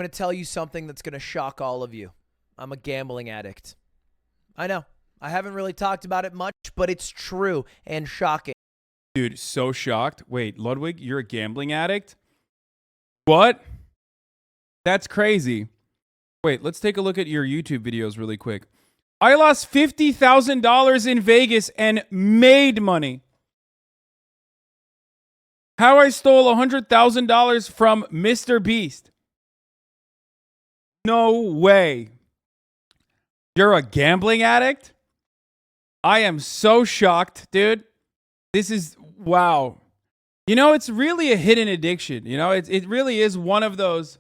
I'm going to tell you something that's going to shock all of you. I'm a gambling addict. I know. I haven't really talked about it much, but it's true and shocking. Dude, so shocked. Wait, Ludwig, you're a gambling addict? What? That's crazy. Wait, let's take a look at your YouTube videos really quick. I lost $50,000 in Vegas and made money. How I stole $100,000 from Mr. Beast. No way. You're a gambling addict? I am so shocked, dude. This is, wow. You know, it's really a hidden addiction. You know, it really is one of those,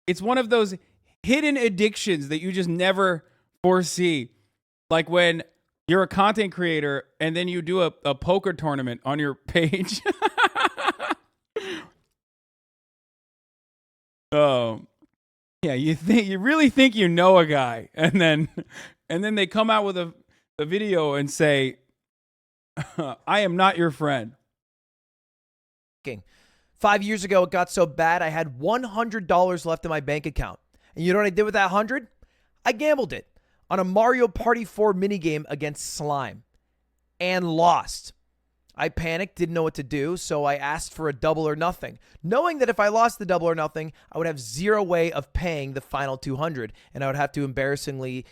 it's one of those hidden addictions that you just never foresee. Like when you're a content creator and then you do a poker tournament on your page. Oh, yeah, you really think you know a guy, and then they come out with a video and say, I am not your friend. 5 years ago, it got so bad I had $100 left in my bank account. And you know what I did with that 100? I gambled it on a Mario Party 4 minigame against slime and lost. I panicked, didn't know what to do, so I asked for a double or nothing, knowing that if I lost the double or nothing, I would have zero way of paying the final 200, and I would have to embarrassingly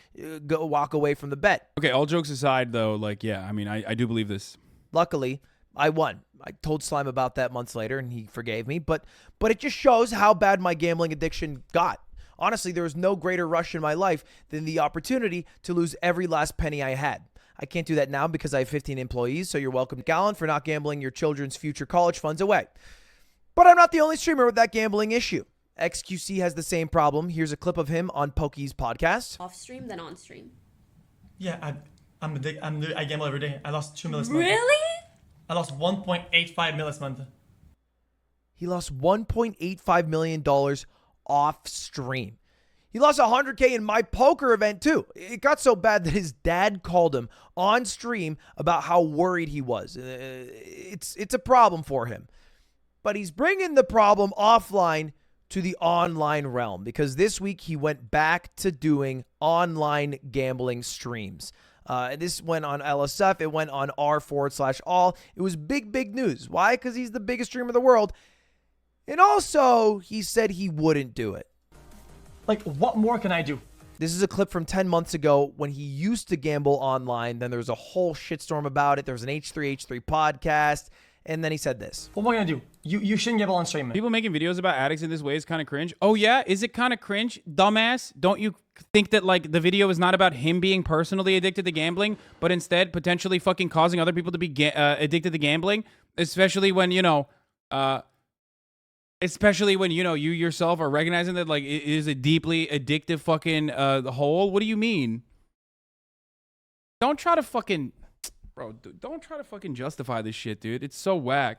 walk away from the bet. Okay, all jokes aside, though, like, yeah, I mean, I do believe this. Luckily, I won. I told Slime about that months later, and he forgave me, but it just shows how bad my gambling addiction got. Honestly, there was no greater rush in my life than the opportunity to lose every last penny I had. I can't do that now because I have 15 employees, so you're welcome, Gallon, for not gambling your children's future college funds away. But I'm not the only streamer with that gambling issue. xQc has the same problem. Here's a clip of him on Pokey's podcast. Off stream than on stream. Yeah, I gamble every day. I lost 2 million this month. Really? I lost 1.85 million this month. He lost $1.85 million off stream. He lost $100K in my poker event too. It got so bad that his dad called him on stream about how worried he was. It's a problem for him. But he's bringing the problem offline to the online realm because this week he went back to doing online gambling streams. This went on LSF. It went on r/all. It was big news. Why? Because he's the biggest streamer in the world. And also, he said he wouldn't do it. Like, what more can I do? This is a clip from 10 months ago when he used to gamble online. Then there was a whole shitstorm about it. There was an H3H3 podcast. And then he said this. What am I gonna do? You shouldn't gamble on stream. People making videos about addicts in this way is kind of cringe. Oh, yeah? Is it kind of cringe? Dumbass? Don't you think that, like, the video is not about him being personally addicted to gambling, but instead potentially fucking causing other people to be addicted to gambling? Especially when, you know, you yourself are recognizing that, like, it is a deeply addictive fucking hole. What do you mean? Don't try to fucking... Bro, don't try to fucking justify this shit, dude. It's so whack.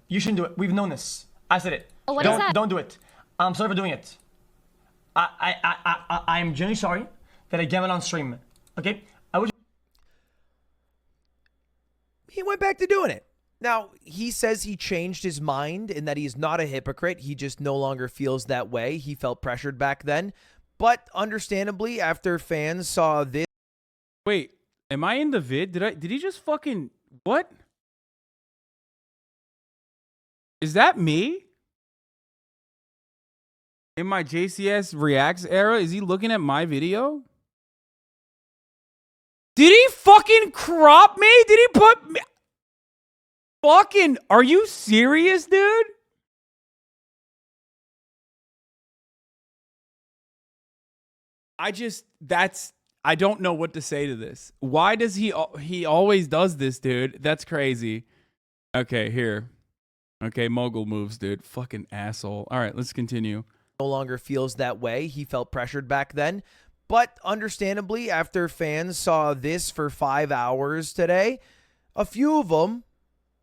You shouldn't do it. We've known this. I said it. Oh, what is that? Don't do it. I'm sorry for doing it. I'm genuinely sorry that I gambled on stream. Okay? He went back to doing it. Now, he says he changed his mind and that he's not a hypocrite. He just no longer feels that way. He felt pressured back then. But understandably, after fans saw this... Wait, am I in the vid? Did he just fucking... What? Is that me? In my JCS Reacts era? Is he looking at my video? Did he fucking crop me? Did he put me... Fucking... Are you serious, dude? I don't know what to say to this. Why does he always does this, dude? That's crazy. Okay, here. Okay, Mogul moves, dude. Fucking asshole. All right, let's continue. No longer feels that way. He felt pressured back then. But understandably, after fans saw this for 5 hours today, a few of them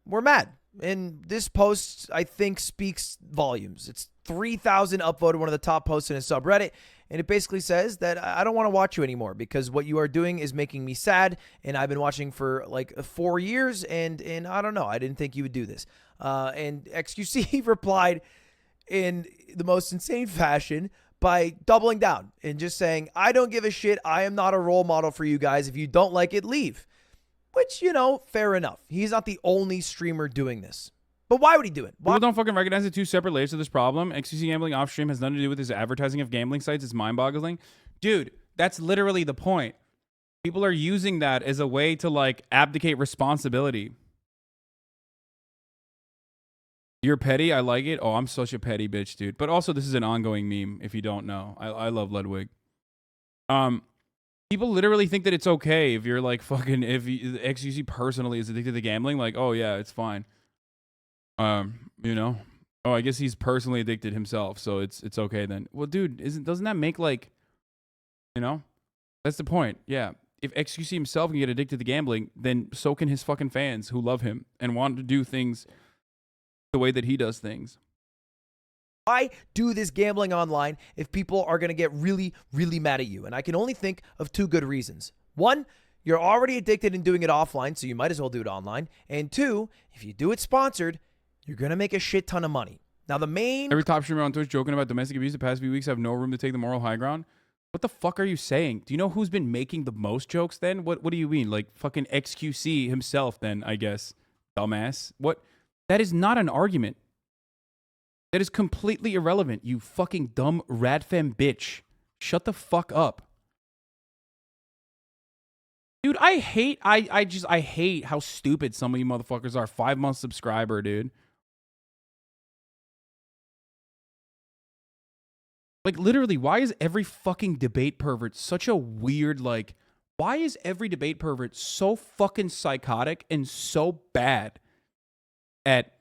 were mad. And this post, I think, speaks volumes. It's 3,000 upvoted, one of the top posts in a subreddit. And it basically says that I don't want to watch you anymore because what you are doing is making me sad. And I've been watching for like 4 years. And I don't know. I didn't think you would do this. And xQc replied in the most insane fashion by doubling down and just saying, I don't give a shit. I am not a role model for you guys. If you don't like it, leave. Which, you know, fair enough. He's not the only streamer doing this. But why would he do it? Why? People don't fucking recognize the two separate layers to this problem. xQc gambling off stream has nothing to do with his advertising of gambling sites. It's mind-boggling. Dude, that's literally the point. People are using that as a way to, like, abdicate responsibility. You're petty. I like it. Oh, I'm such a petty bitch, dude. But also, this is an ongoing meme, if you don't know. I love Ludwig. People literally think that it's okay if you're, like, fucking... If xQc personally is addicted to gambling, like, oh, yeah, it's fine. You know? Oh, I guess he's personally addicted himself, so it's okay then. Well, dude, doesn't that make, like... You know? That's the point. Yeah. If xQc himself can get addicted to gambling, then so can his fucking fans who love him and want to do things the way that he does things. Why do this gambling online if people are going to get really, really mad at you? And I can only think of two good reasons. One, you're already addicted and doing it offline, so you might as well do it online. And two, if you do it sponsored, you're going to make a shit ton of money. Now, the main... Every top streamer on Twitch joking about domestic abuse the past few weeks have no room to take the moral high ground. What the fuck are you saying? Do you know who's been making the most jokes then? What do you mean? Like fucking xQc himself then, I guess. Dumbass. What? That is not an argument. That is completely irrelevant, you fucking dumb radfem bitch. Shut the fuck up. Dude, I hate how stupid some of you motherfuckers are. 5-month subscriber, dude. Like, literally, why is every fucking debate pervert such a weird, like... Why is every debate pervert so fucking psychotic and so bad at,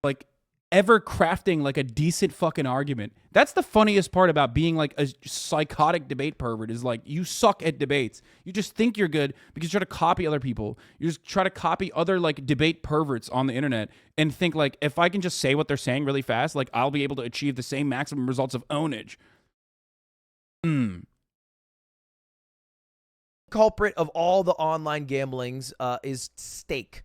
like, ever crafting, like, a decent fucking argument? That's the funniest part about being, like, a psychotic debate pervert is, like, you suck at debates. You just think you're good because you try to copy other people. You just try to copy other, like, debate perverts on the internet and think, like, if I can just say what they're saying really fast, like, I'll be able to achieve the same maximum results of ownage. Culprit of all the online gamblings is Stake.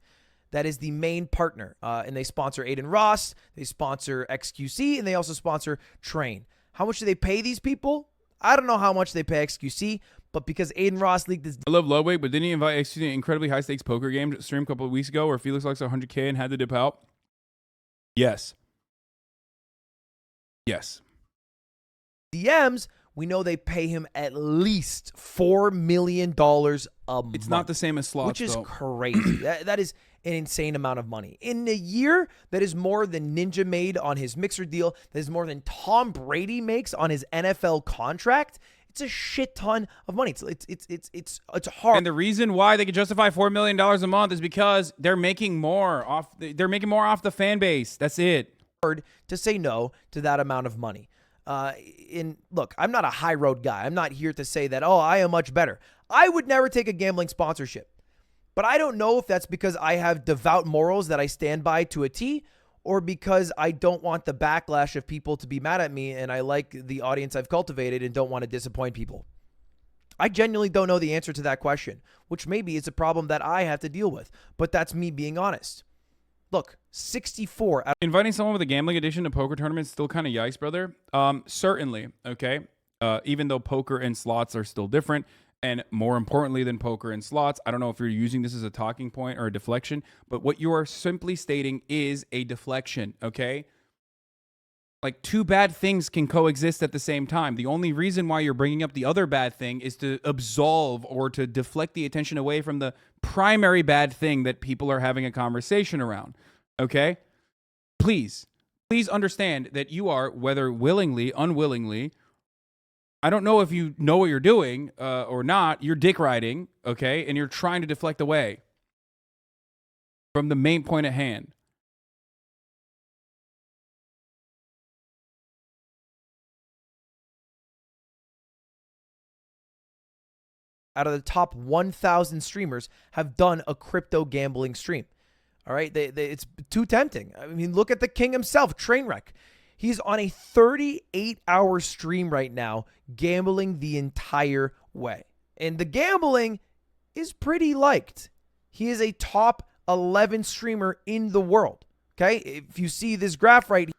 That is the main partner. And they sponsor Aiden Ross, they sponsor xQc, and they also sponsor Train. How much do they pay these people? I don't know how much they pay xQc, but because Aiden Ross leaked this... I love Ludwig, but didn't he invite xQc to an incredibly high-stakes poker game stream a couple of weeks ago where Felix likes 100K and had to dip out? Yes. Yes. DMs... We know they pay him at least $4 million a month. It's not the same as slots, which is though. crazy. That is an insane amount of money. In a year, that is more than Ninja made on his Mixer deal. That is more than Tom Brady makes on his NFL contract. It's a shit ton of money. It's hard. And the reason why they can justify $4 million a month is because they're making more off. They're making more off the fan base. That's it. Hard to say no to that amount of money. Look, I'm not a high road guy. I'm not here to say that, oh, I am much better. I would never take a gambling sponsorship. But I don't know if that's because I have devout morals that I stand by to a T, or because I don't want the backlash of people to be mad at me and I like the audience I've cultivated and don't want to disappoint people. I genuinely don't know the answer to that question, which maybe is a problem that I have to deal with, but that's me being honest. Look, 64. Inviting someone with a gambling addiction to poker tournaments still kind of yikes, brother. Certainly, okay? Even though poker and slots are still different, and more importantly than poker and slots, I don't know if you're using this as a talking point or a deflection, but what you are simply stating is a deflection, okay? Like, two bad things can coexist at the same time. The only reason why you're bringing up the other bad thing is to absolve or to deflect the attention away from the primary bad thing that people are having a conversation around, okay? Please understand that you are, whether willingly, unwillingly, I don't know if you know what you're doing or not, you're dick riding, okay? And you're trying to deflect away from the main point at hand. Out of the top 1,000 streamers have done a crypto gambling stream. All right, it's too tempting. I mean, look at the king himself, Trainwreck. He's on a 38-hour stream right now, gambling the entire way. And the gambling is pretty liked. He is a top 11 streamer in the world. Okay, if you see this graph right.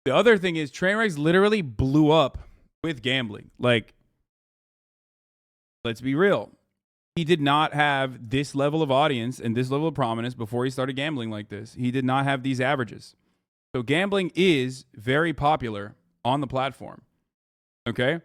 The other thing is Trainwrecks literally blew up with gambling. Like, let's be real. He did not have this level of audience and this level of prominence before he started gambling like this. He did not have these averages. So gambling is very popular on the platform. Okay?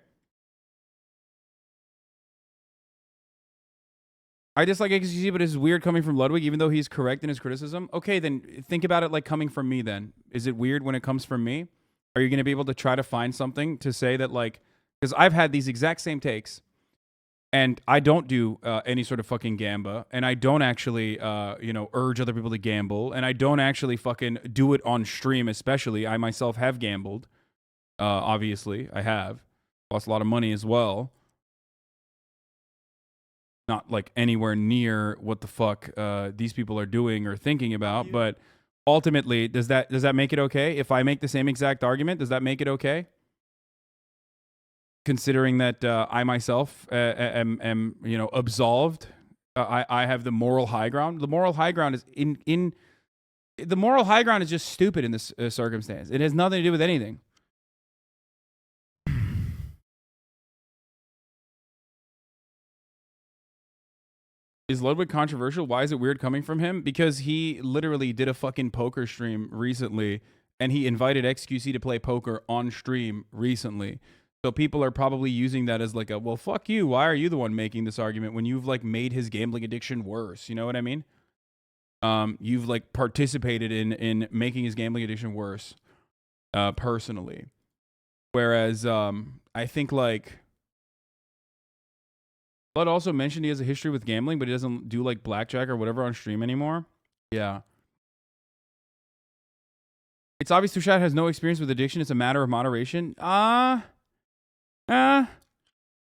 I dislike xQc, but it's weird coming from Ludwig, even though he's correct in his criticism. Okay, then think about it like coming from me then. Is it weird when it comes from me? Are you going to be able to try to find something to say that, like, because I've had these exact same takes, and I don't do any sort of fucking gamba, and I don't actually, urge other people to gamble, and I don't actually fucking do it on stream especially. I myself have gambled. Obviously, I have. Lost a lot of money as well. Not like anywhere near what the fuck these people are doing or thinking about, but ultimately, does that make it okay? If I make the same exact argument, does that make it okay? Considering that I myself am absolved, I have the moral high ground. The moral high ground is the moral high ground is just stupid in this circumstance. It has nothing to do with anything. Is Ludwig controversial? Why is it weird coming from him? Because he literally did a fucking poker stream recently, and he invited xQc to play poker on stream recently. So people are probably using that as like a, well, fuck you. Why are you the one making this argument when you've like made his gambling addiction worse? You know what I mean? You've like participated in making his gambling addiction worse, personally. Whereas I think like Blood also mentioned he has a history with gambling, but he doesn't do like blackjack or whatever on stream anymore. Yeah. It's obvious Tushat has no experience with addiction. It's a matter of moderation. I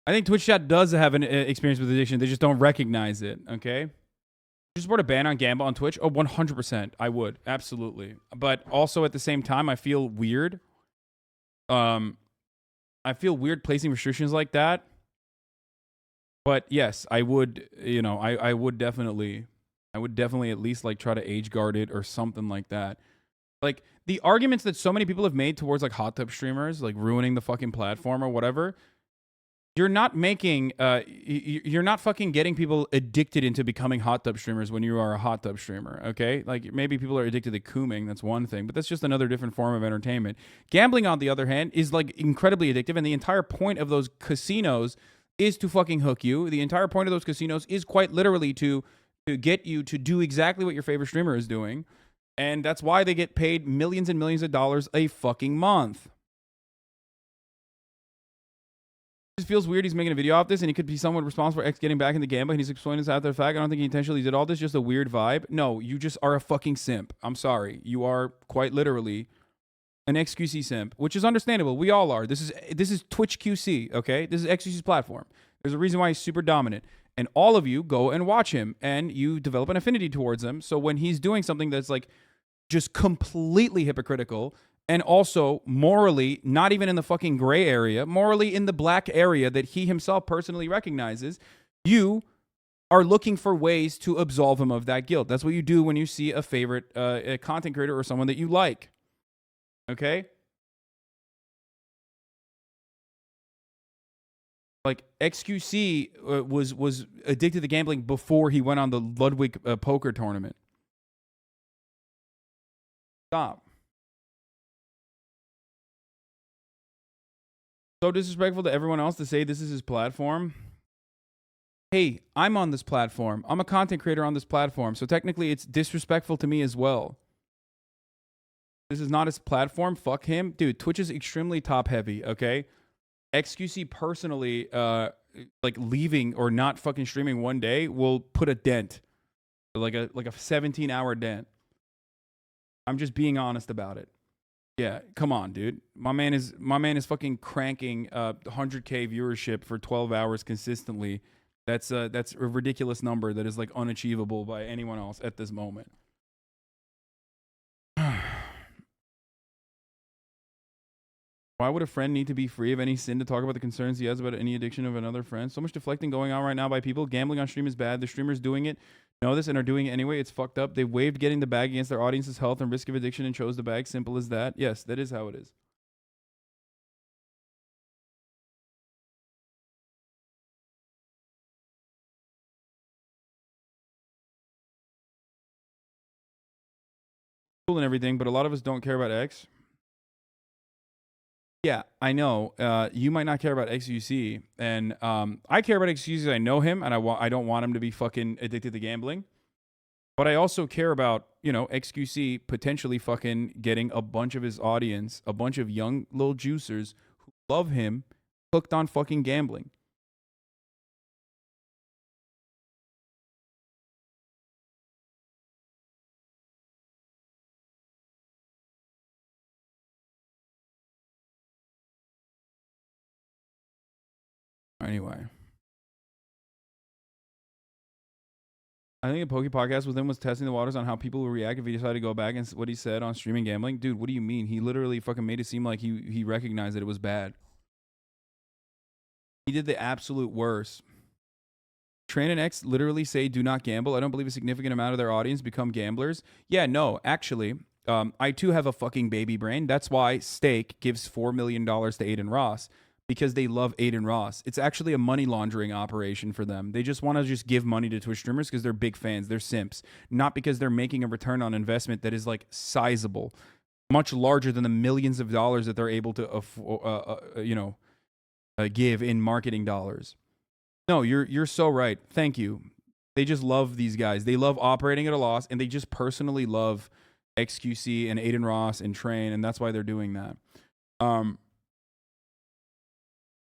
think Twitch chat does have an experience with addiction. They just don't recognize it. Okay. Just support a ban on gamble on Twitch? Oh, 100%. I would. Absolutely. But also at the same time, I feel weird. I feel weird placing restrictions like that. But yes, I would, I would definitely at least like try to age guard it or something like that. Like the arguments that so many people have made towards like hot tub streamers, like ruining the fucking platform or whatever, you're not making, you're not fucking getting people addicted into becoming hot tub streamers when you are a hot tub streamer, okay? Like maybe people are addicted to cooming, that's one thing, but that's just another different form of entertainment. Gambling, on the other hand, is like incredibly addictive, and the entire point of those casinos is to fucking hook you. The entire point of those casinos is quite literally to get you to do exactly what your favorite streamer is doing. And that's why they get paid millions and millions of dollars a fucking month. It just feels weird he's making a video off this, and he could be someone responsible for X getting back into gambling, and he's explaining this after the fact. I don't think he intentionally did all this, just a weird vibe. No, you just are a fucking simp. I'm sorry. You are quite literally an xQc simp, which is understandable. We all are. This is Twitch QC, okay? This is xQc's platform. There's a reason why he's super dominant. And all of you go and watch him, and you develop an affinity towards him. So when he's doing something that's like just completely hypocritical and also morally not even in the fucking gray area, morally in the black area that he himself personally recognizes, you are looking for ways to absolve him of that guilt. That's what you do when you see a favorite a content creator or someone that you like. Okay? Like xQc was addicted to gambling before he went on the Ludwig poker tournament. Stop. So disrespectful to everyone else to say this is his platform. Hey, I'm on this platform. I'm a content creator on this platform. So technically it's disrespectful to me as well. This is not his platform. Fuck him. Dude, Twitch is extremely top heavy, okay? xQc personally, like leaving or not fucking streaming one day will put a dent. Like a 17-hour dent. I'm just being honest about it. Yeah, come on, dude. My man is fucking cranking 100K viewership for 12 hours consistently. That's a ridiculous number that is like unachievable by anyone else at this moment. Why would a friend need to be free of any sin to talk about the concerns he has about any addiction of another friend? So much deflecting going on right now by people. Gambling on stream is bad. The streamers doing it know this and are doing it anyway. It's fucked up. They waived getting the bag against their audience's health and risk of addiction and chose the bag. Simple as that. Yes, that is how it is. Cool and everything, but a lot of us don't care about X. Yeah, I know. You might not care about xQc, and I care about xQc. I know him, and I don't want him to be fucking addicted to gambling. But I also care about, you know, xQc potentially fucking getting a bunch of his audience, a bunch of young little juicers who love him, hooked on fucking gambling. Anyway. I think a Poke podcast with him was testing the waters on how people will react if he decided to go back and what he said on streaming gambling. Dude, what do you mean? He literally fucking made it seem like he recognized that it was bad. He did the absolute worst. Train and X literally say do not gamble. I don't believe a significant amount of their audience become gamblers. Yeah, no, actually, I too have a fucking baby brain. That's why Stake gives $4 million to Aiden Ross. Because they love Aiden Ross. It's actually a money laundering operation for them. They just want to just give money to Twitch streamers because they're big fans. They're simps. Not because they're making a return on investment that is like sizable. Much larger than the millions of dollars that they're able to, give in marketing dollars. No, you're so right. Thank you. They just love these guys. They love operating at a loss, and they just personally love xQc and Aiden Ross and Train, and that's why they're doing that.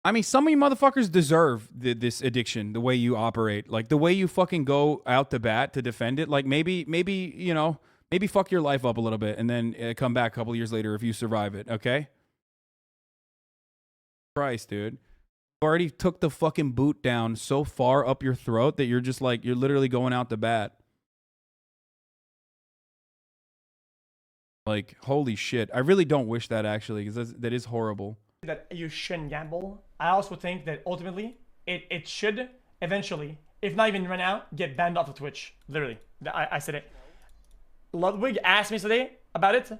I mean, some of you motherfuckers deserve this addiction, the way you operate. Like, the way you fucking go out to bat to defend it. Like, maybe fuck your life up a little bit and then come back a couple years later if you survive it, okay? Christ, dude. You already took the fucking boot down so far up your throat that you're just like, you're literally going out to bat. Like, holy shit. I really don't wish that, actually, because that is horrible. That you shouldn't gamble. I also think that ultimately it should eventually, if not even right now, get banned off of Twitch. Literally, I said it. Ludwig asked me today about it.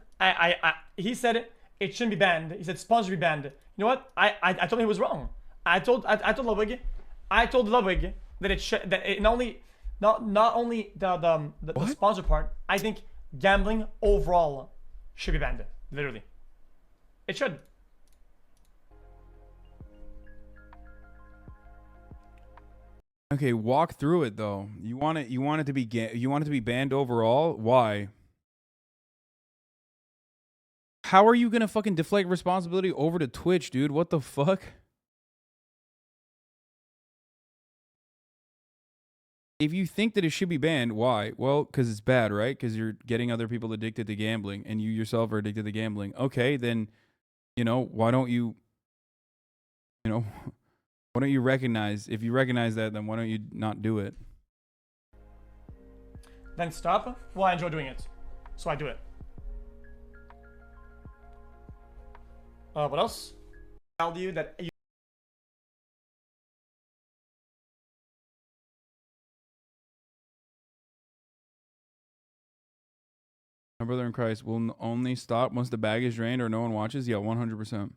He said it shouldn't be banned. He said sponsor be banned. You know what? I told him he was wrong. I told Ludwig that it should, that it not only the sponsor part. I think gambling overall should be banned. Literally, it should. Okay, walk through it though. You want it to be banned overall? Why? How are you gonna fucking deflect responsibility over to Twitch, dude? What the fuck? If you think that it should be banned, why? Well, because it's bad, right? Because you're getting other people addicted to gambling, and you yourself are addicted to gambling. Okay, then, why don't you, why don't you recognize, if you recognize that, then why don't you not do it? Then stop? Well, I enjoy doing it, so I do it. What else? Tell you that you My brother in Christ will only stop once the bag is drained or no one watches? Yeah, 100%.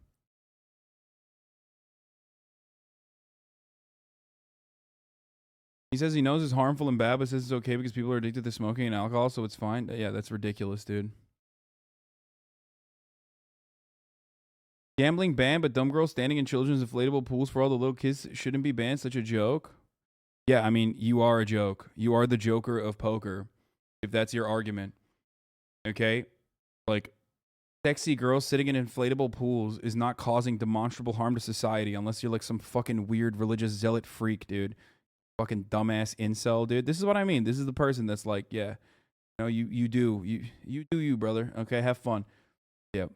He says he knows it's harmful and bad, but says it's okay because people are addicted to smoking and alcohol, so it's fine. Yeah, that's ridiculous, dude. Gambling banned, but dumb girls standing in children's inflatable pools for all the little kids shouldn't be banned. Such a joke. Yeah, I mean, you are a joke. You are the Joker of poker, if that's your argument. Okay? Like, sexy girls sitting in inflatable pools is not causing demonstrable harm to society unless you're like some fucking weird religious zealot freak, dude. Fucking dumbass incel, dude. This is what I mean. This is the person that's like, yeah, you do you, brother. Okay, have fun. Yep.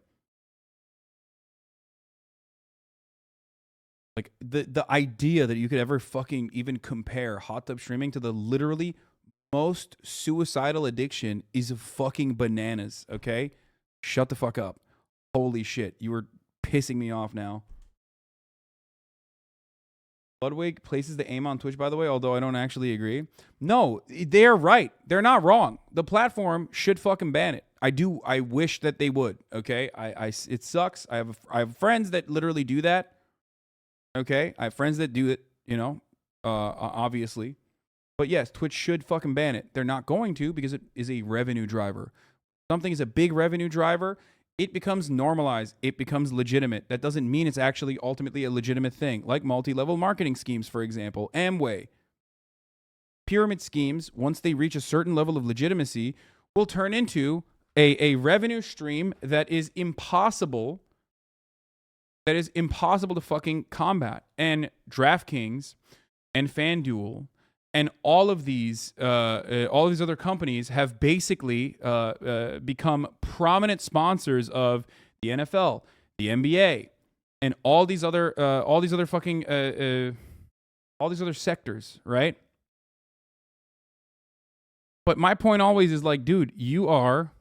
Like the idea that you could ever fucking even compare hot tub streaming to the literally most suicidal addiction is fucking bananas. Okay, shut the fuck up. Holy shit, you were pissing me off now. Ludwig places the aim on Twitch, by the way, although I don't actually agree. No, they're right. They're not wrong. The platform should fucking ban it. I wish that they would. Okay, it sucks. I have friends that literally do that. Okay, I have friends that do it. You know, obviously, but yes, Twitch should fucking ban it. They're not going to because it is a revenue driver. Something is a big revenue driver. It becomes normalized. It becomes legitimate. That doesn't mean it's actually ultimately a legitimate thing, like multi-level marketing schemes, for example, Amway. Pyramid schemes, once they reach a certain level of legitimacy, will turn into a revenue stream that is impossible. That is impossible to fucking combat. And DraftKings and FanDuel and all of these other companies have basically become prominent sponsors of the NFL, the NBA, and all these other sectors, right? But my point always is like, dude, you are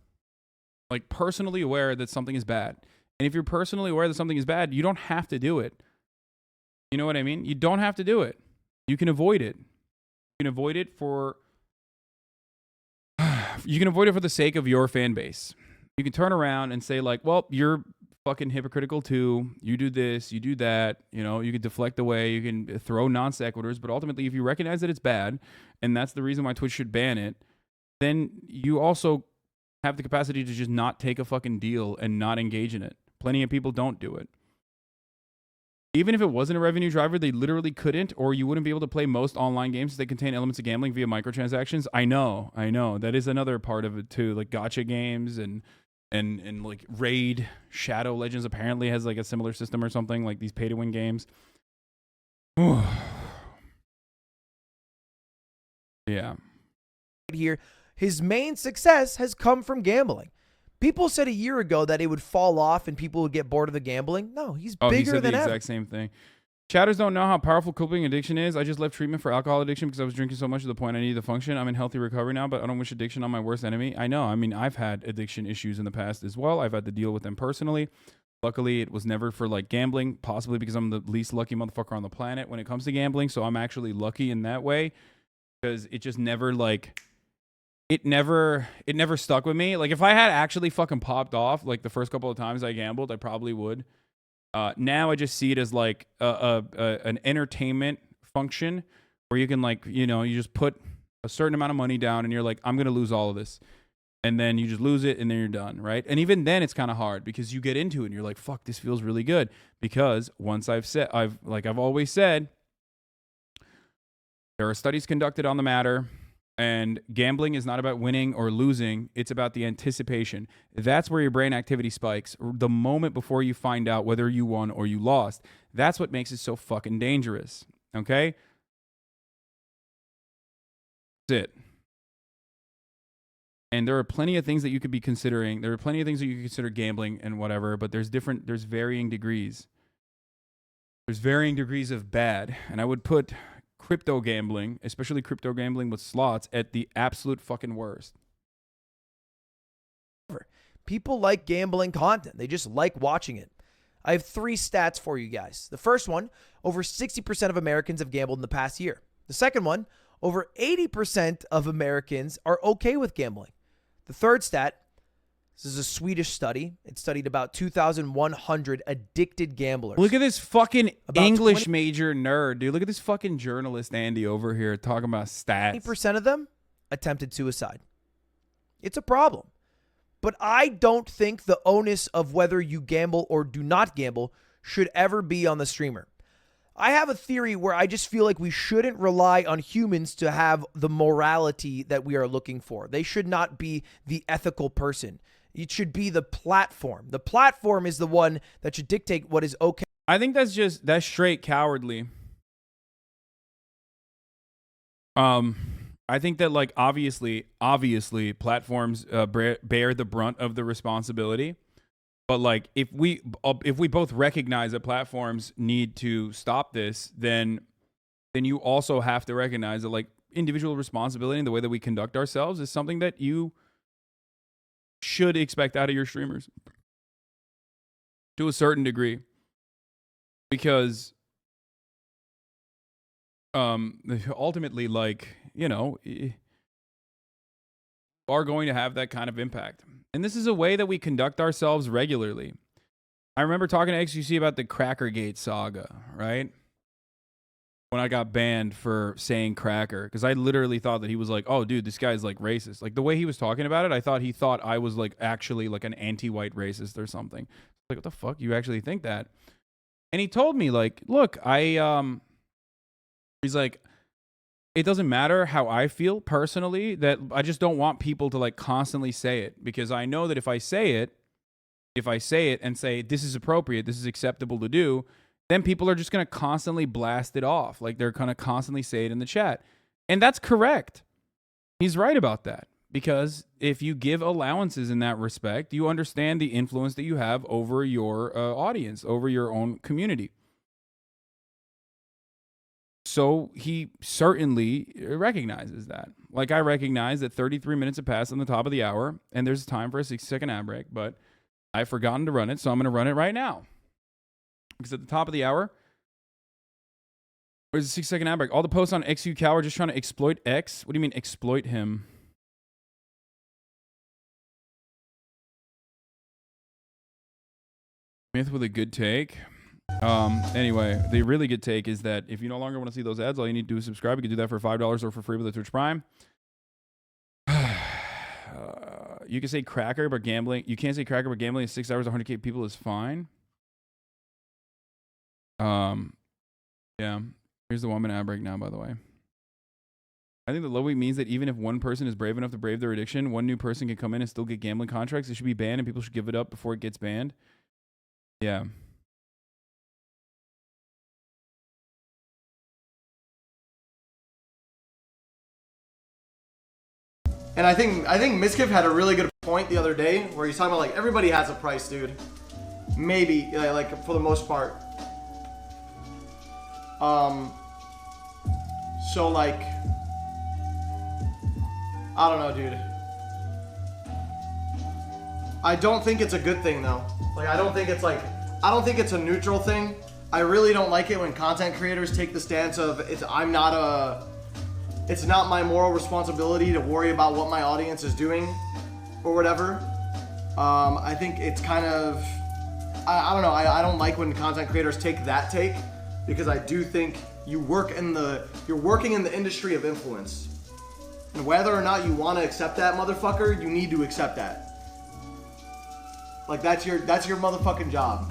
like personally aware that something is bad, and if you're personally aware that something is bad, you don't have to do it. You know what I mean? You don't have to do it. You can avoid it. You can avoid it for the sake of your fan base. You can turn around and say like, well, you're fucking hypocritical too. You do this, you do that. You know, you can deflect away. You can throw non sequiturs. But ultimately, if you recognize that it's bad, and that's the reason why Twitch should ban it, then you also have the capacity to just not take a fucking deal and not engage in it. Plenty of people don't do it. Even if it wasn't a revenue driver, they literally couldn't, or you wouldn't be able to play most online games that contain elements of gambling via microtransactions. I know. That is another part of it too, like gacha games and like Raid, Shadow Legends apparently has like a similar system or something, like these pay-to-win games. Yeah. Here, his main success has come from gambling. People said a year ago that it would fall off and people would get bored of the gambling. No, he's bigger he said than the ever. exact same thing. Chatters don't know how powerful coping addiction is. I just left treatment for alcohol addiction because I was drinking so much to the point I needed to function. I'm in healthy recovery now, but I don't wish addiction on my worst enemy. I know. I mean, I've had addiction issues in the past as well. I've had to deal with them personally. Luckily, it was never for like gambling, possibly because I'm the least lucky motherfucker on the planet when it comes to gambling. So I'm actually lucky in that way because it just never like... It never stuck with me. Like if I had actually fucking popped off like the first couple of times I gambled, I probably would. Now I just see it as like an entertainment function where you can like, you know, you just put a certain amount of money down and you're like, I'm going to lose all of this. And then you just lose it and then you're done, right? And even then it's kind of hard because you get into it and you're like, fuck, this feels really good. Because once I've always said, there are studies conducted on the matter. And gambling is not about winning or losing. It's about the anticipation. That's where your brain activity spikes. The moment before you find out whether you won or you lost. That's what makes it so fucking dangerous. Okay? That's it. And there are plenty of things that you could be considering. There are plenty of things that you could consider gambling and whatever, but there's varying degrees. There's varying degrees of bad. And I would put crypto gambling, especially crypto gambling with slots, at the absolute fucking worst. People like gambling content. They just like watching it. I have 3 stats for you guys. The first one, over 60% of Americans have gambled in the past year. The second one, over 80% of Americans are okay with gambling. The third stat, this is a Swedish study. It studied about 2,100 addicted gamblers. Look at this fucking About English major nerd, dude. Look at this fucking journalist Andy over here talking about stats. 20% of them attempted suicide. It's a problem. But I don't think the onus of whether you gamble or do not gamble should ever be on the streamer. I have a theory where I just feel like we shouldn't rely on humans to have the morality that we are looking for. They should not be the ethical person. It should be the platform. The platform is the one that should dictate what is okay. I think that's straight cowardly. I think that like obviously platforms bear the brunt of the responsibility. But like if we both recognize that platforms need to stop this, then you also have to recognize that like individual responsibility in the way that we conduct ourselves is something that you should expect out of your streamers. to a certain degree, because ultimately, like, you know, are going to have that kind of impact. And this is a way that we conduct ourselves regularly. I remember talking to xQc about the Crackergate saga, right? When I got banned for saying cracker, because I literally thought that he was like, oh, dude, this guy's like racist. Like the way he was talking about it, I thought he thought I was like actually like an anti-white racist or something. Like, what the fuck? You actually think that? And he told me, like, look, he's like, it doesn't matter how I feel personally, that I just don't want people to like constantly say it, because I know that if I say it and say this is appropriate, this is acceptable to do, then people are just going to constantly blast it off. Like they're going to constantly say it in the chat. And that's correct. He's right about that. Because if you give allowances in that respect, you understand the influence that you have over your audience, over your own community. So he certainly recognizes that. Like I recognize that 33 minutes have passed on the top of the hour and there's time for a 60-second ad break, but I've forgotten to run it, so I'm going to run it right now. Because at the top of the hour, there's a 6-second ad break. All the posts on xQc are just trying to exploit X. What do you mean exploit him? Myth with a good take. Anyway, the really good take is that if you no longer want to see those ads, all you need to do is subscribe. You can do that for $5 or for free with the Twitch Prime. You can say cracker, but gambling. You can't say cracker, but gambling in 6 hours, 100K people is fine. Yeah. Here's the 1 minute ad break now, by the way. I think that Ludwig means that even if one person is brave enough to brave their addiction, one new person can come in and still get gambling contracts. It should be banned and people should give it up before it gets banned. Yeah. And I think Miskiff had a really good point the other day where he's talking about like everybody has a price, dude. Maybe like for the most part. So like I don't know, dude. I don't think it's a good thing though. Like I don't think it's a neutral thing. I really don't like it when content creators take the stance of it's not my moral responsibility to worry about what my audience is doing or whatever. I think it's kind of, I don't know. I don't like when content creators take that take, because I do think you're working in the industry of influence. And whether or not you want to accept that, motherfucker, you need to accept that. Like that's your motherfucking job.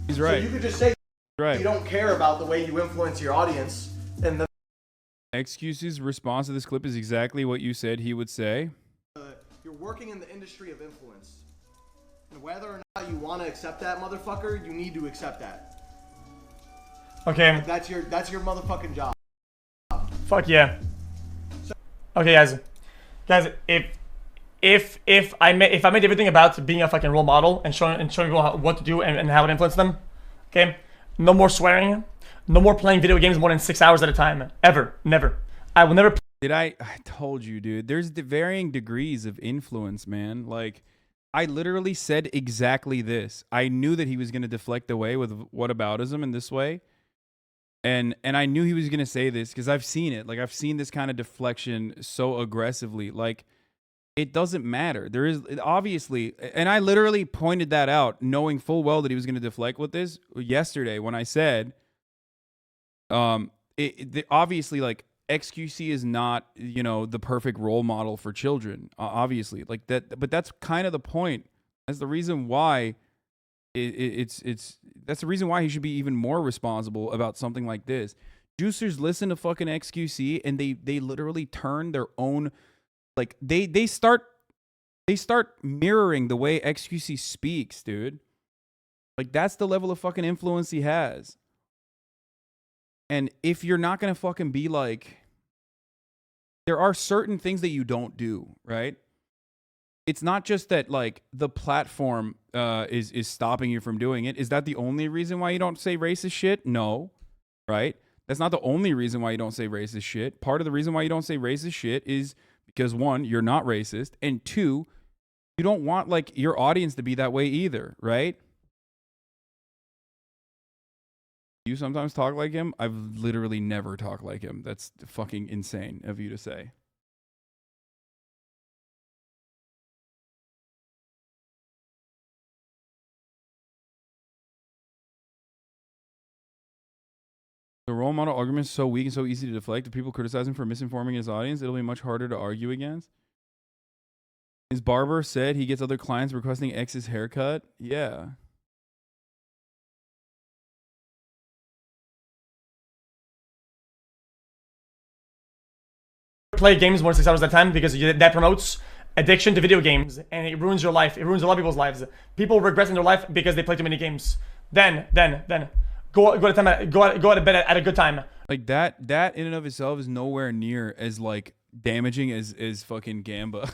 He's right. So you could just say right. You don't care about the way you influence your audience, and then xQc's response to this clip is exactly what you said he would say. You're working in the industry of influence. And whether or not you want to accept that, motherfucker, you need to accept that. Okay. That's your motherfucking job. Fuck yeah. Okay, guys, if I made everything about being a fucking role model and showing people what to do and how it influences them, okay, no more swearing, no more playing video games more than 6 hours at a time, ever, never. I will never. I told you, dude. There's the varying degrees of influence, man. Like, I literally said exactly this. I knew that he was going to deflect away with whataboutism in this way. And I knew he was going to say this because I've seen it. Like, I've seen this kind of deflection so aggressively. Like, it doesn't matter. There is obviously, and I literally pointed that out, knowing full well that he was going to deflect with this yesterday when I said, obviously, like, xQc is not, you know, the perfect role model for children, obviously, like that, but that's kind of the point. That's the reason why that's the reason why he should be even more responsible about something like this. Juicers listen to fucking xQc and they literally turn their own, like they start mirroring the way xQc speaks, dude. Like, that's the level of fucking influence he has. And if you're not going to fucking be like, there are certain things that you don't do, right? It's not just that, like, the platform is stopping you from doing it. Is that the only reason why you don't say racist shit? No, right? That's not the only reason why you don't say racist shit. Part of the reason why you don't say racist shit is because, one, you're not racist, and two, you don't want, like, your audience to be that way either, right? You sometimes talk like him. I've literally never talked like him. That's fucking insane of you to say. The role model argument is so weak and so easy to deflect. If people criticize him for misinforming his audience, it'll be much harder to argue against. His barber said he gets other clients requesting X's haircut. Yeah. Play games more than 6 hours at a time because that promotes addiction to video games and it ruins your life. It ruins a lot of people's lives. People regress in their life because they play too many games. Then go to bed at a good time. Like that in and of itself is nowhere near as like damaging as fucking Gamba.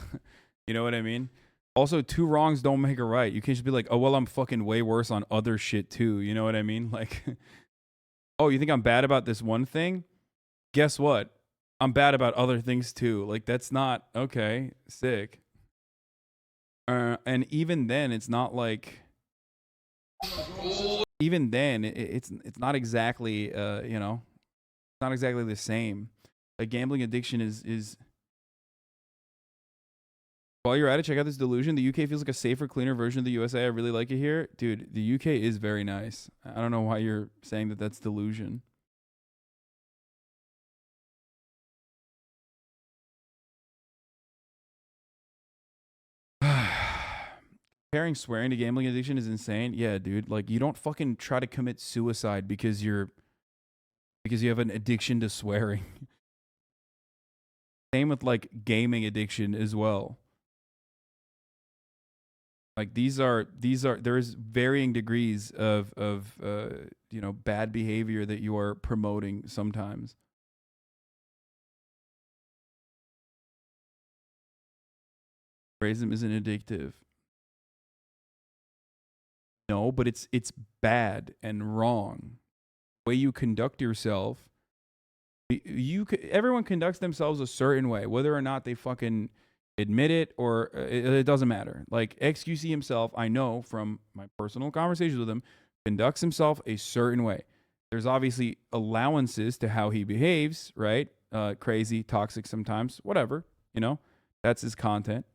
You know what I mean? Also, 2 wrongs don't make a right. You can't just be like, oh well, I'm fucking way worse on other shit too. You know what I mean? Like, oh, you think I'm bad about this one thing? Guess what? I'm bad about other things too. Like, that's not okay. Sick. And even then, it's not like. Even then, it's not exactly you know, it's not exactly the same. A gambling addiction is. While you're at it, check out this delusion. The UK feels like a safer, cleaner version of the USA. I really like it here, dude. The UK is very nice. I don't know why you're saying that that's delusion. Comparing swearing to gambling addiction is insane. Yeah, dude. Like, you don't fucking try to commit suicide because you have an addiction to swearing. Same with like gaming addiction as well. Like there's varying degrees of you know, bad behavior that you are promoting sometimes. Racism isn't addictive. No, but it's bad and wrong. The way you conduct yourself, everyone conducts themselves a certain way, whether or not they fucking admit it or it doesn't matter. Like xQc himself, I know from my personal conversations with him, conducts himself a certain way. There's obviously allowances to how he behaves, right? Crazy, toxic sometimes, whatever, you know, that's his content.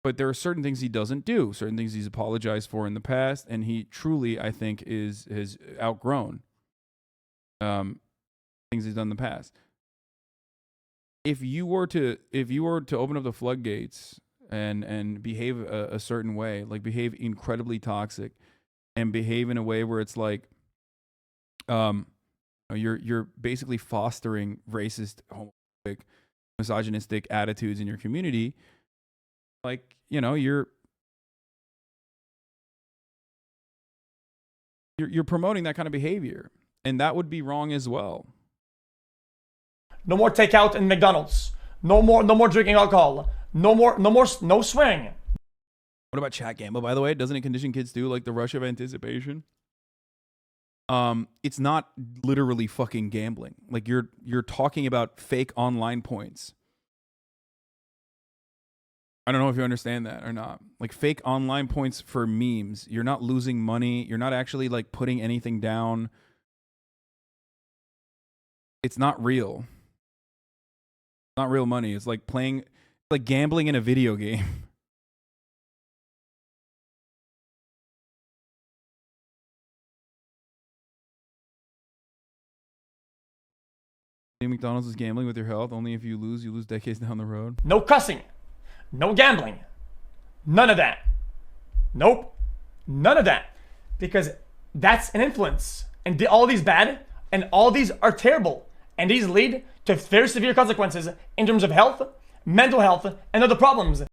But there are certain things he doesn't do, certain things he's apologized for in the past, and he truly, I think, has outgrown things he's done in the past. If you were to open up the floodgates and behave a certain way, like behave incredibly toxic, and behave in a way where it's like, you're basically fostering racist, homophobic, misogynistic attitudes in your community, like, you know, you're promoting that kind of behavior, and that would be wrong as well. No more takeout in McDonald's. No more drinking alcohol. No swearing. What about chat gamble, by the way? Doesn't it condition kids too, like the rush of anticipation? It's not literally fucking gambling. Like you're talking about fake online points. I don't know if you understand that or not. Like fake online points for memes. You're not losing money. You're not actually like putting anything down. It's not real. Not real money. It's like like gambling in a video game. McDonald's is gambling with your health. Only if you lose decades down the road. No cussing. No gambling. None of that. Nope. None of that. Because that's an influence. And all these bad and all these are terrible. And these lead to very severe consequences in terms of health, mental health, and other problems.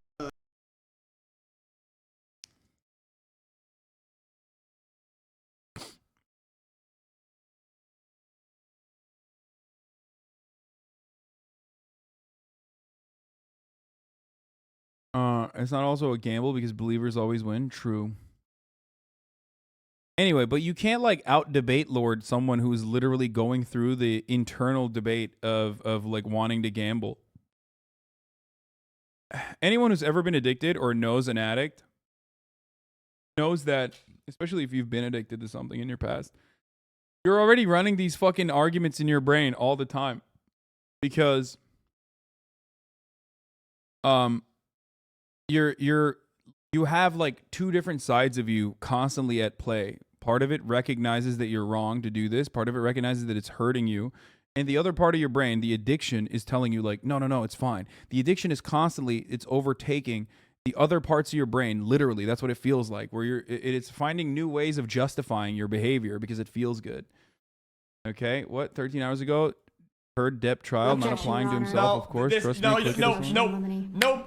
It's not also a gamble because believers always win. True. Anyway, but you can't like out debate lord someone who's literally going through the internal debate of like wanting to gamble. Anyone who's ever been addicted or knows an addict knows that especially if you've been addicted to something in your past, you're already running these fucking arguments in your brain all the time because you have like two different sides of you constantly at play. Part of it recognizes that you're wrong to do this. Part of it recognizes that it's hurting you. And the other part of your brain, the addiction, is telling you like, no, it's fine. The addiction is constantly, it's overtaking the other parts of your brain. Literally, that's what it feels like, where it's finding new ways of justifying your behavior because it feels good. Okay, what, 13 hours ago? Heard Depp trial, not applying to himself, of course. Trust me. No.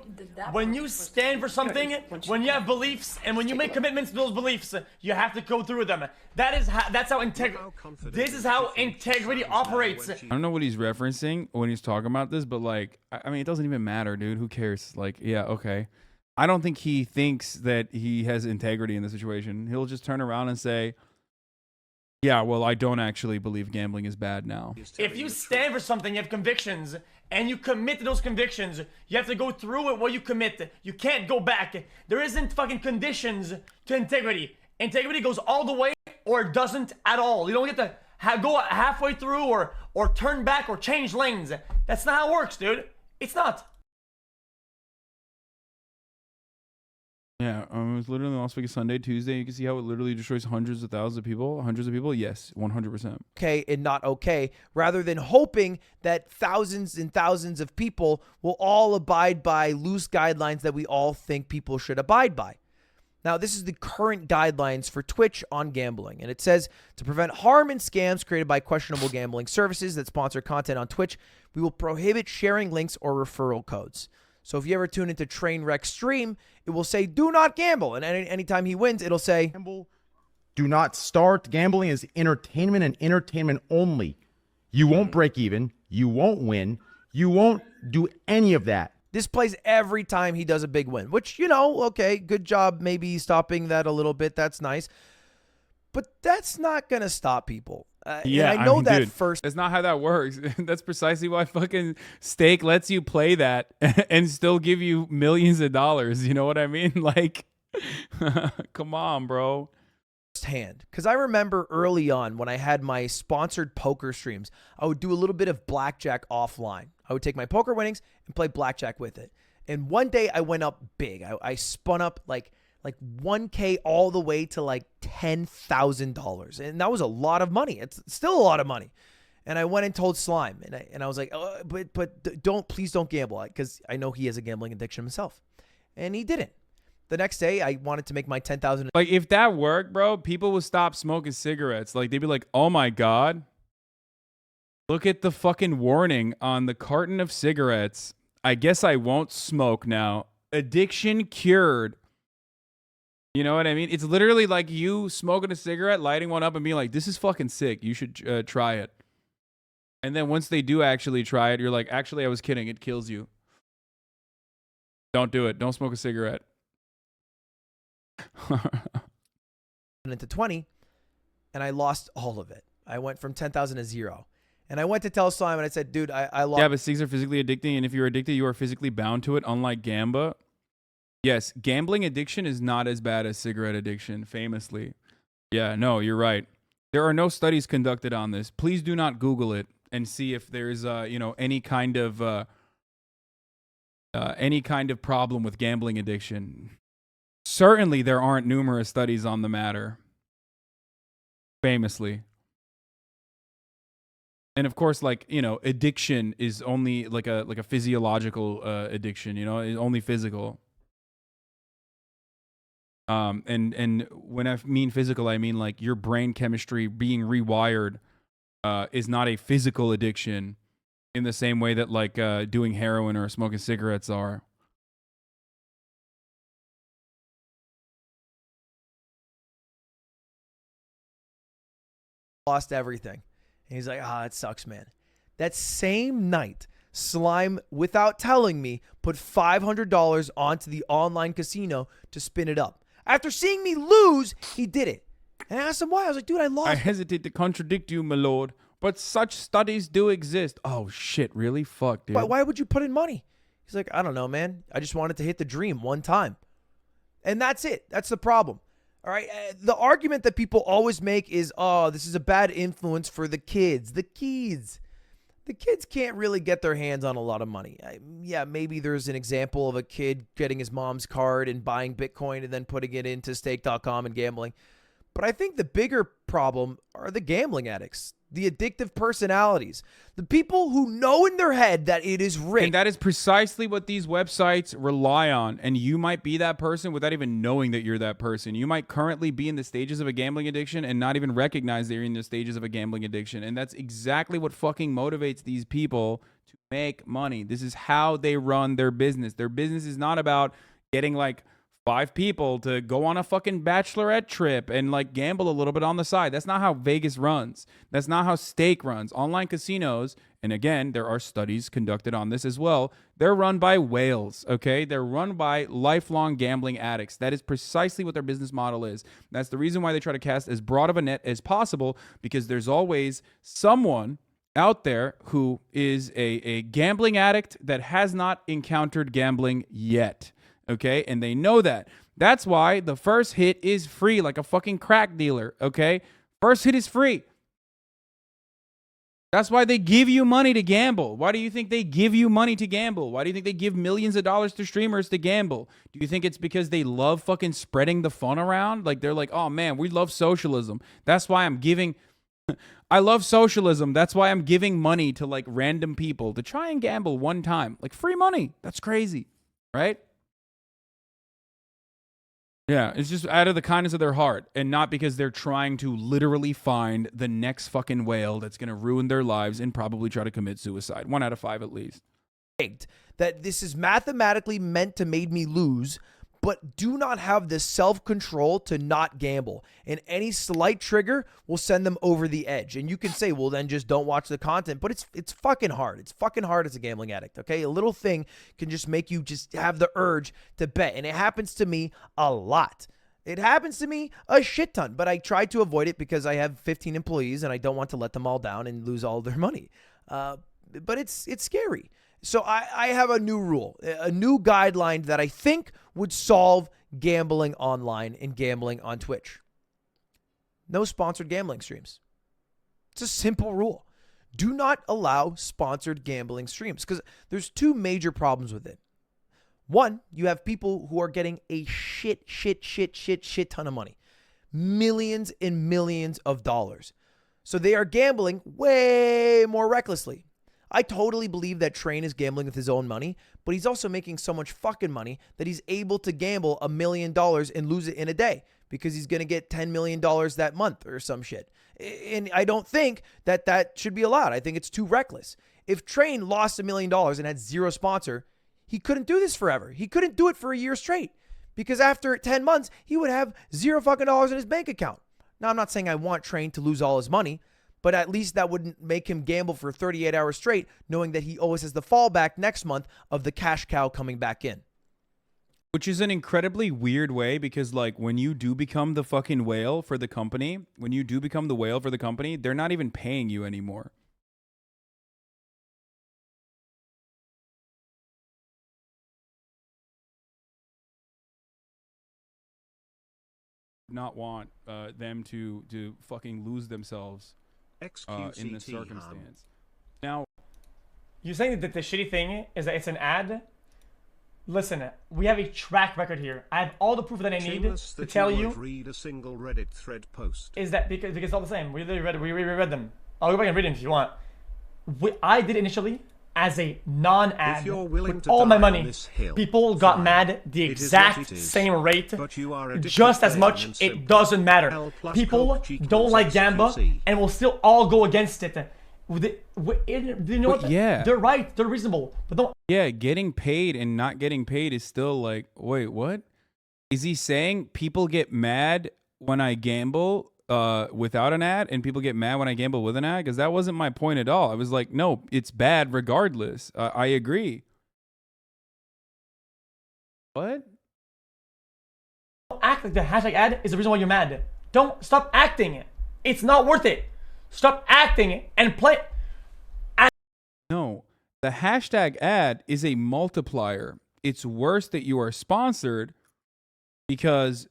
When you stand for something, when you have beliefs, and when you make commitments to those beliefs, you have to go through with them. That's how this is how integrity operates. I don't know what he's referencing when he's talking about this, but like, I mean, it doesn't even matter, dude. Who cares? Like, yeah, okay. I don't think he thinks that he has integrity in the situation. He'll just turn around and say, yeah, well, I don't actually believe gambling is bad now. If you stand for something, you have convictions, and you commit to those convictions, you have to go through it while you commit. You can't go back. There isn't fucking conditions to integrity. Integrity goes all the way or it doesn't at all. You don't get to go halfway through or turn back or change lanes. That's not how it works, dude. It's not. Yeah, it was literally Las Vegas Sunday, Tuesday. You can see how it literally destroys hundreds of thousands of people. Hundreds of people? Yes, 100%. Okay and not okay, rather than hoping that thousands and thousands of people will all abide by loose guidelines that we all think people should abide by. Now, this is the current guidelines for Twitch on gambling, and it says, to prevent harm and scams created by questionable gambling services that sponsor content on Twitch, we will prohibit sharing links or referral codes. So if you ever tune into Trainwreck stream, it will say, do not gamble. And anytime he wins, it'll say, do not start. Gambling is entertainment and entertainment only. You won't break even. You won't win. You won't do any of that. This plays every time he does a big win, which, you know, okay, good job maybe stopping that a little bit. That's nice. But that's not going to stop people. Yeah, and I know that dude, first. That's not how that works. That's precisely why fucking Stake lets you play that and still give you millions of dollars. You know what I mean? Like, come on, bro. Hand, because I remember early on when I had my sponsored poker streams, I would do a little bit of blackjack offline. I would take my poker winnings and play blackjack with it. And one day I went up big. I spun up like 1K all the way to like $10,000. And that was a lot of money. It's still a lot of money. And I went and told Slime, and I was like, oh, but please don't gamble, because I know he has a gambling addiction himself. And he didn't. The next day, I wanted to make my 10,000. Like, if that worked, bro, people would stop smoking cigarettes. Like, they'd be like, oh my God, look at the fucking warning on the carton of cigarettes. I guess I won't smoke now. Addiction cured. You know what I mean? It's literally like you smoking a cigarette, lighting one up and being like, this is fucking sick. You should try it. And then once they do actually try it, you're like, actually, I was kidding. It kills you. Don't do it. Don't smoke a cigarette. Into 20, and I lost all of it. I went from 10,000 to 0. And I went to tell Simon, I said, dude, I lost. Yeah, but cigs are physically addicting, and if you're addicted, you are physically bound to it, unlike Gamba. Yes, gambling addiction is not as bad as cigarette addiction, famously. Yeah, no, you're right. There are no studies conducted on this. Please do not Google it and see if there's, any kind of problem with gambling addiction. Certainly, there aren't numerous studies on the matter. Famously. And of course, addiction is only like a physiological addiction. It's only physical. And when I mean physical, I mean like your brain chemistry being rewired is not a physical addiction in the same way that like doing heroin or smoking cigarettes are. Lost everything. And he's like, it sucks, man. That same night, Slime, without telling me, put $500 onto the online casino to spin it up. After seeing me lose, he did it. And I asked him why. I was like, dude, I lost. I hesitate to contradict you, my lord, but such studies do exist. Oh, shit, really? Fuck, dude. Why would you put in money? He's like, I don't know, man. I just wanted to hit the dream one time. And that's it. That's the problem. All right. The argument that people always make is, oh, this is a bad influence for the kids. The kids can't really get their hands on a lot of money. Yeah, maybe there's an example of a kid getting his mom's card and buying Bitcoin and then putting it into stake.com and gambling. But I think the bigger problem are the gambling addicts, the addictive personalities, the people who know in their head that it is rigged. And that is precisely what these websites rely on. And you might be that person without even knowing that you're that person. You might currently be in the stages of a gambling addiction and not even recognize that you're in the stages of a gambling addiction. And that's exactly what fucking motivates these people to make money. This is how they run their business. Their business is not about getting like 5 people to go on a fucking bachelorette trip and like gamble a little bit on the side. That's not how Vegas runs. That's not how stake runs. Online casinos, and again, there are studies conducted on this as well, they're run by whales, okay? They're run by lifelong gambling addicts. That is precisely what their business model is. That's the reason why they try to cast as broad of a net as possible, because there's always someone out there who is a gambling addict that has not encountered gambling yet. Okay, and they know that. That's why the first hit is free, like a fucking crack dealer. Okay, first hit is free. That's why they give you money to gamble. Why do you think they give you money to gamble? Why do you think they give millions of dollars to streamers to gamble? Do you think it's because they love fucking spreading the fun around? Like they're like, oh man, we love socialism. That's why I'm giving. I love socialism. That's why I'm giving money to like random people to try and gamble one time. Like free money. That's crazy, right? Yeah, it's just out of the kindness of their heart and not because they're trying to literally find the next fucking whale that's going to ruin their lives and probably try to commit suicide. 1 out of 5 at least. That this is mathematically meant to make me lose, but do not have the self-control to not gamble. And any slight trigger will send them over the edge. And you can say, well, then just don't watch the content. But it's fucking hard. It's fucking hard as a gambling addict, okay? A little thing can just make you just have the urge to bet. And it happens to me a lot. It happens to me a shit ton. But I try to avoid it because I have 15 employees and I don't want to let them all down and lose all their money. But it's scary. So I have a new rule, a new guideline that I think would solve gambling online and gambling on Twitch. No sponsored gambling streams. It's a simple rule. Do not allow sponsored gambling streams because there's 2 major problems with it. One, you have people who are getting a shit ton of money. Millions and millions of dollars. So they are gambling way more recklessly. I totally believe that Train is gambling with his own money, but he's also making so much fucking money that he's able to gamble $1 million and lose it in a day because he's going to get $10 million that month or some shit. And I don't think that that should be allowed. I think it's too reckless. If Train lost $1 million and had 0 sponsor, he couldn't do this forever. He couldn't do it for a year straight because after 10 months, he would have 0 fucking dollars in his bank account. Now, I'm not saying I want Train to lose all his money, but at least that wouldn't make him gamble for 38 hours straight, knowing that he always has the fallback next month of the cash cow coming back in. Which is an incredibly weird way because, like, when you do become the fucking whale for the company, they're not even paying you anymore. Not want them to fucking lose themselves in this circumstance. Now, You're saying that the shitty thing is that it's an ad? Listen, we have a track record here. I have all the proof that I need to tell you. Read a single Reddit thread post. Is that because it's all the same? We read them. I'll go back and read them if you want. I did initially as a non-ad If you're willing with to all my die money. on this hill, People got fine. mad the It is what exact it is. same rate, But you are a different just as thing much. and It simple. doesn't matter. L plus People Coke equals don't like Gamba xQc. and will still all go against it. You know what? yeah. They're right. They're reasonable. But don't yeah, getting paid and not getting paid is still like, wait, what? Is he saying people get mad when I gamble without an ad and people get mad when I gamble with an ad? Because that wasn't my point at all. I was like, no, it's bad regardless. I agree. What? act like the hashtag ad is the reason why you're mad. Don't stop acting. It's not worth it. Stop acting and play. No, the hashtag ad is a multiplier. It's worse that you are sponsored because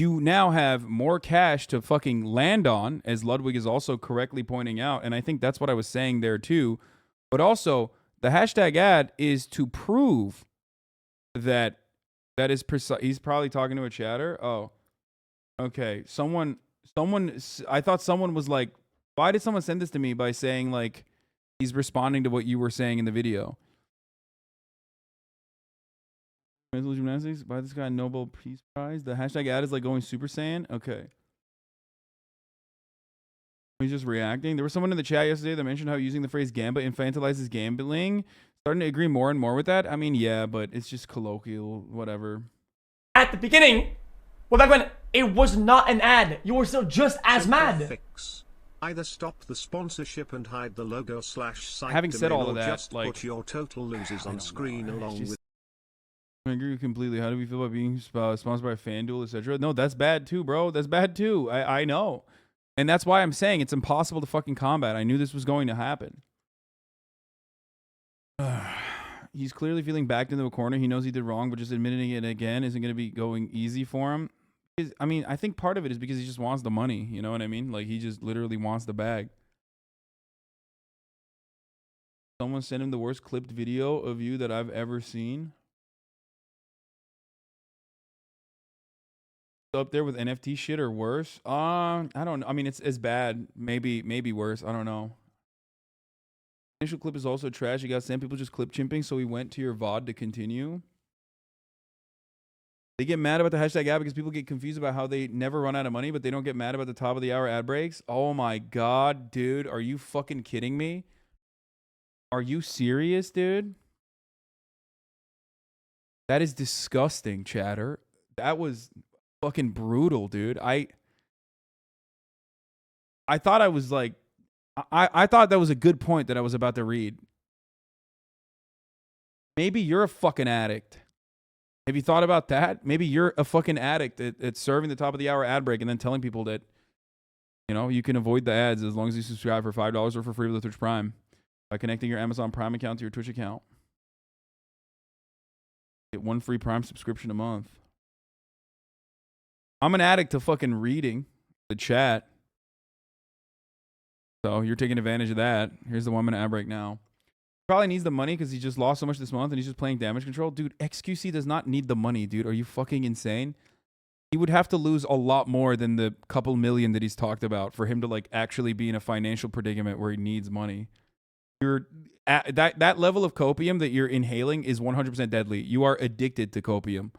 you now have more cash to fucking land on, as Ludwig is also correctly pointing out. And I think that's what I was saying there too. But also, the hashtag ad is to prove that is precise. He's probably talking to a chatter. Oh, okay. Someone, I thought someone was like, why did someone send this to me by saying like, he's responding to what you were saying in the video? Mental gymnastics by this guy Nobel Peace Prize. The hashtag ad is like going Super Saiyan. Okay. He's just reacting. There was someone in the chat yesterday that mentioned how using the phrase gambit infantilizes gambling. Starting to agree more and more with that. I mean, yeah, but it's just colloquial, whatever. At the beginning, well, back when it was not an ad, you were still just as mad. Fix. Either stop the sponsorship and hide the logo / site Having said domain, all of or that, just like, put your total losers on screen along with. I agree completely. How do we feel about being sponsored by FanDuel, etc.? No, that's bad too, bro. That's bad too. I know. And that's why I'm saying it's impossible to fucking combat. I knew this was going to happen. He's clearly feeling backed into a corner. He knows he did wrong, but just admitting it again isn't going to be going easy for him. I mean, I think part of it is because he just wants the money. You know what I mean? Like, he just literally wants the bag. Someone sent him the worst clipped video of you that I've ever seen. Up there with NFT shit or worse? I don't know. I mean, it's as bad. Maybe worse. I don't know. Initial clip is also trash. You got sent people just clip chimping, so we went to your VOD to continue. They get mad about the hashtag ad because people get confused about how they never run out of money, but they don't get mad about the top of the hour ad breaks. Oh my god, dude. Are you fucking kidding me? Are you serious, dude? That is disgusting, chatter. That was fucking brutal, dude. I thought I was like, I thought that was a good point that I was about to read. Maybe you're a fucking addict. Have you thought about that? Maybe you're a fucking addict at serving the top of the hour ad break and then telling people that, you know, you can avoid the ads as long as you subscribe for $5 or for free with the Twitch Prime by connecting your Amazon Prime account to your Twitch account. Get one free Prime subscription a month. I'm an addict to fucking reading the chat. So you're taking advantage of that. Here's the 1 minute ad break now. Probably needs the money because he just lost so much this month and he's just playing damage control. Dude, xQc does not need the money, dude. Are you fucking insane? He would have to lose a lot more than the couple million that he's talked about for him to like actually be in a financial predicament where he needs money. You're at that level of copium that you're inhaling is 100% deadly. You are addicted to copium.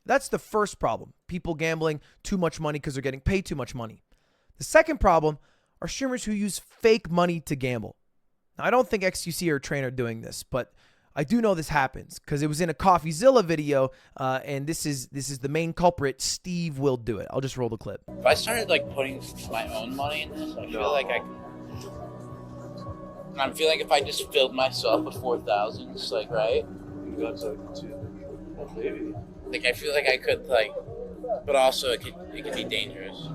That's the first problem. People gambling too much money because they're getting paid too much money. The second problem are streamers who use fake money to gamble. Now, I don't think xQc or Train are doing this, but I do know this happens because it was in a CoffeeZilla video, and this is the main culprit. Steve will do it. I'll just roll the clip. If I started like putting my own money in this, I feel like I'm feeling like if I just filled myself with 4,000s, like, right? Like, I feel like I could, like, but also it could be dangerous.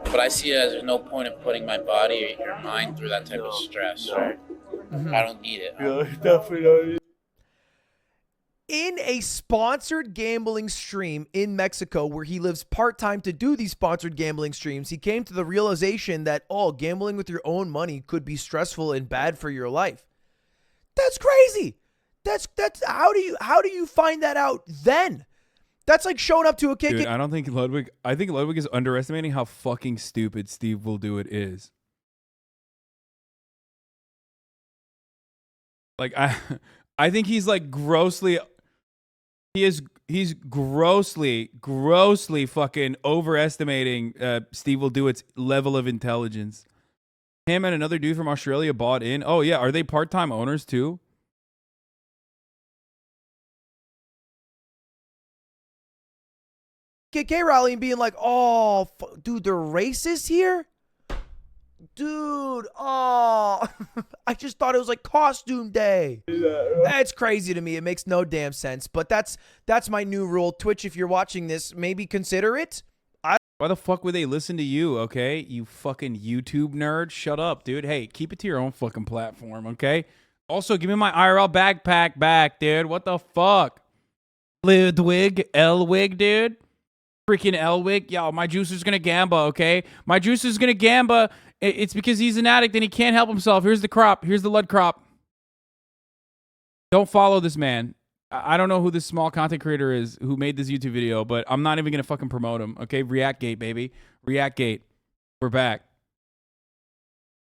But I see it as there's no point in putting my body or your mind through that type of stress. Right? Mm-hmm. I don't need it. Yeah, definitely don't need it. In a sponsored gambling stream in Mexico where he lives part-time to do these sponsored gambling streams, he came to the realization that, oh, gambling with your own money could be stressful and bad for your life. That's crazy. That's how do you find that out then? That's like showing up to a kid. Dude, I think Ludwig is underestimating how fucking stupid Steve Will Do It is. Like, I think he's like grossly, he's grossly fucking overestimating Steve Will Do It's level of intelligence. Him and another dude from Australia bought in. Oh yeah, are they part-time owners too? KK rally and being like, oh, dude, they're racist here? Dude, oh, I just thought it was like costume day. That's crazy to me. It makes no damn sense. But that's my new rule. Twitch, if you're watching this, maybe consider it. Why the fuck would they listen to you, okay? You fucking YouTube nerd. Shut up, dude. Hey, keep it to your own fucking platform, okay? Also, give me my IRL backpack back, dude. What the fuck? Ludwig, Elwig, dude. Freaking Elwig. Yo, my juicer's gonna gamba, okay? My juicer's gonna gamba. It's because he's an addict and he can't help himself. Here's the crop. Here's the Lud crop. Don't follow this man. I don't know who this small content creator is who made this YouTube video, but I'm not even gonna fucking promote him, okay? React Gate, baby. React Gate. We're back.